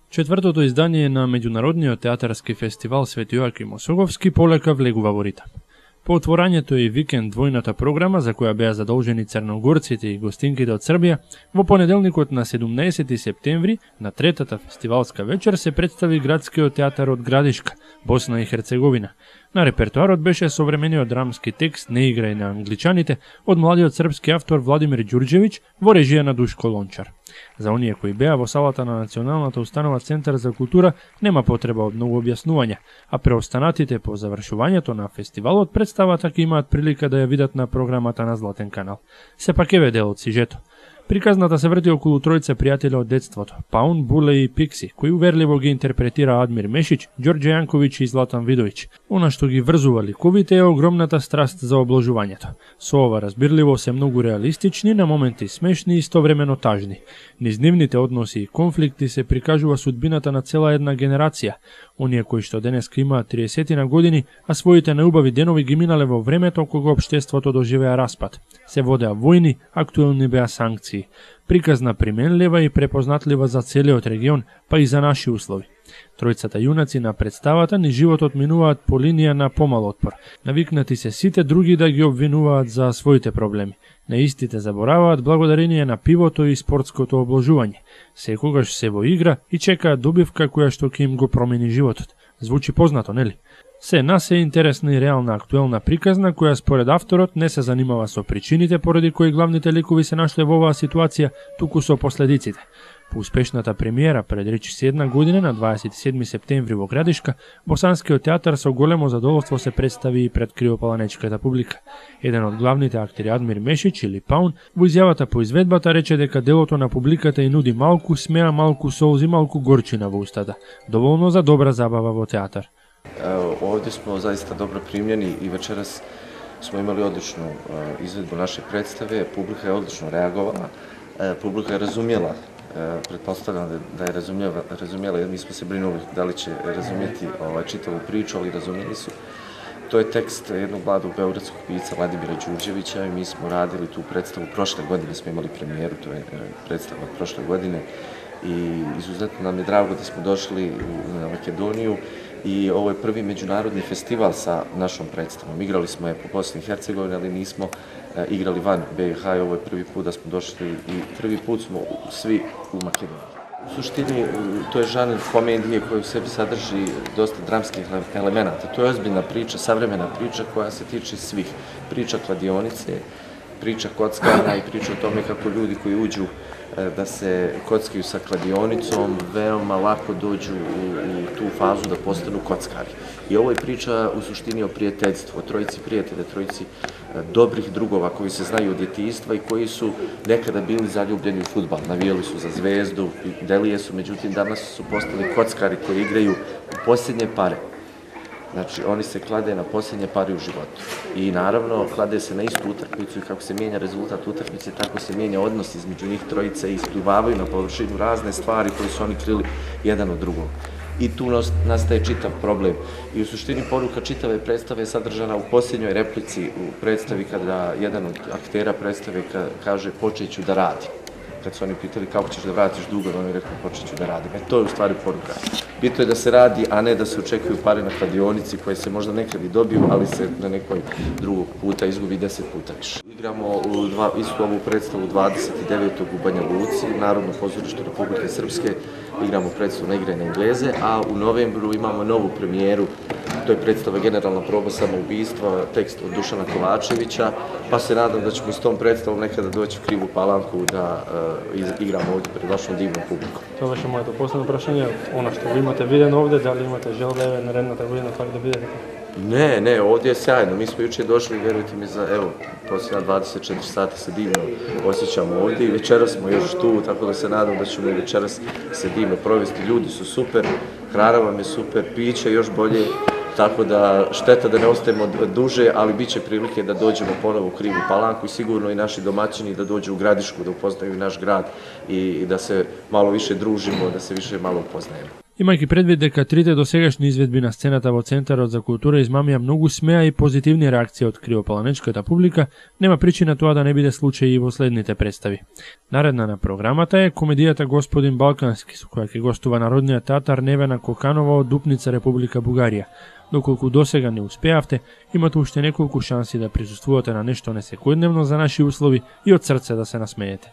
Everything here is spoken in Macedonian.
Четвртото издание на меѓународниот театарски фестивал Свети Јоаким Осоговски полека влегува во ритам. По отворањето и викенд двојната програма, за која беа задолжени црногорците и гостинките од Србија, во понеделникот на 17 септември, на третата фестивалска вечер, се представи градскиот театар од Градишка, Босна и Херцеговина. На репертоарот беше современиот драмски текст "Не играј на англичаните" од младиот српски автор Владимир Ѓурѓевиќ во режија на Душко Лончар. За оние кои беа во салата на Националната установа Центар за култура нема потреба од многу објаснувања, а преостанатите по завршувањето на фестивалот представата ќе имаат прилика да ја видат на програмата на Златен канал. Сепак еве дел од сижето. Приказната се врти околу тројца пријатели од детството, Паун, Буле и Пикси, кои уверливо ги интерпретира Адмир Мешиć, Ѓорѓе Јанковиć и Златан Видовиć. Она што ги врзува ликовите е огромната страст за обложувањето. Со ова разбирливо се многу реалистични, на моменти смешни и истовремено тажни. Низ нивните односи и конфликти се прикажува судбината на цела една генерација. Оние кои што денеска имаат 30 на години, а своите наубави денови ги минале во времето кога општеството доживеа распад. Се водеа војни, актуелни беа санкции. Приказна применлива и препознатлива за целиот регион, па и за наши услови. Тројцата јунаци на представата ни животот минуваат по линија на помал отпор. Навикнати се сите други да ги обвинуваат за своите проблеми. На истите забораваат благодарение на пивото и спортското обложување. Секогаш се во игра и чекаат добивка која што ќе им го промени животот. Звучи познато, нели? Се нас е интересна и реална актуелна приказна која според авторот не се занимава со причините поради кои главните ликови се нашле во оваа ситуација, туку со последиците. По успешната премиера пред речи 7 година на 27 септември во Градишка, Босанскиот театар со големо задоволство се представи и пред криопаланечката публика. Еден од главните актери Адмир Мешиć или Паун во изјавата по изведбата рече дека делото на публиката и нуди малку смеа, малку солзи, малку горчина во устата. Доволно за добра забава во театар. Ovdje smo zaista dobro primljeni i večeras smo imali odličnu izvedbu naše predstave, publika je odlično reagovala, publika je razumjela, pretpostavljam da je razumjela, jer mi smo se brinuli da li će razumjeti čitavu priču, ali razumjeli su. To je tekst jednog mladog beogradskog pisca Vladimira Ѓurđevića i mi smo radili tu predstavu, prošle godine smo imali premijeru, to je predstava od prošle godine i izuzetno nam je drago da smo došli na Makedoniju. I ovo je prvi međunarodni festival sa našom predstavom. Igrali smo je po Bosni i Hercegovini, ali nismo igrali van BiH i ovo je prvi put da smo došli i prvi put smo svi u Makedoniji. U suštini, to je žanr komedije koji u sebi sadrži dosta dramskih elemenata. To je ozbiljna priča, savremena priča koja se tiče svih. Priča kladionice, priča kockara i priča o tome kako ljudi koji uđu da se kockaju sa kladionicom, veoma lako dođu u tu fazu da postanu kockari. I ovo je priča u suštini o prijateljstvu, o trojici prijatelja, trojici dobrih drugova koji se znaju od djetinjstva i koji su nekada bili zaljubljeni u fudbal. Navijali su za Zvezdu, Delije su, međutim danas su postali kockari koji igraju u posljednje pare. Znači, oni se klade na posljednje pare u životu. I naravno, klade se na istu utakmicu i kako se mijenja rezultat utakmice, tako se mijenja odnos između njih trojice i isplivavaju na površinu razne stvari koje su oni krili jedan od drugog. I tu nastaje čitav problem. I u suštini poruka čitave predstave je sadržana u posljednjoj replici u predstavi kada jedan od aktera predstave kaže počet ću da radim. Kad su oni pitali kako ćeš da vratiš dugove, on je rekao počet ću da radim. To je u stvari poruka. Bitno je da se radi, a ne da se očekuju pare na kladionici koje se možda nekad i dobiju, ali se na nekoj drugog puta izgubi 10 puta više. Igramo istu ovu predstavu 29. u Banja Luci, Narodno pozorište Republike Srpske. Igramo predstavu Ne igraj na Engleze, a u novembru imamo novu premijeru. To je predstava Generalna proba samoubistva, tekst od Dušana Kovačevića, pa se nadam da ćemo s tom predstavom nekada doći u Krivu Palanku da igramo ovdje pred vašom divnom publikom. Това беше моето последно прашање. Она што ви имате видено овде, дали имате жел да е наредната година пак да бидете? Ne, ovdje je sjajno. Mi smo jučer došli, vjerujte mi, za, evo, posljedna 24 sata se divno osjećamo ovdje i večeras smo još tu, tako da se nadam da ćemo i večeras se divno provesti. Ljudi su super, hrana vam je super, piće još bolje, tako da šteta da ne ostajemo duže, ali bit će prilike da dođemo ponovo u Krivu Palanku i sigurno i naši domaćini da dođu u Gradišku, da upoznaju naš grad i da se malo više družimo, da se više malo upoznajemo. Имајќи предвид дека трите досегашни изведби на сцената во Центарот за култура измамија многу смеа и позитивни реакции од кривопаланечката публика, нема причина тоа да не биде случај и во следните представи. Наредна на програмата е комедијата Господин Балкански, со која ќе гостува Народниот театар Невена Коканова од Дупница, Република Бугарија. Доколку досега не успеавте, имате уште неколку шанси да присуствувате на нешто несекојдневно за наши услови и од срце да се насмеете.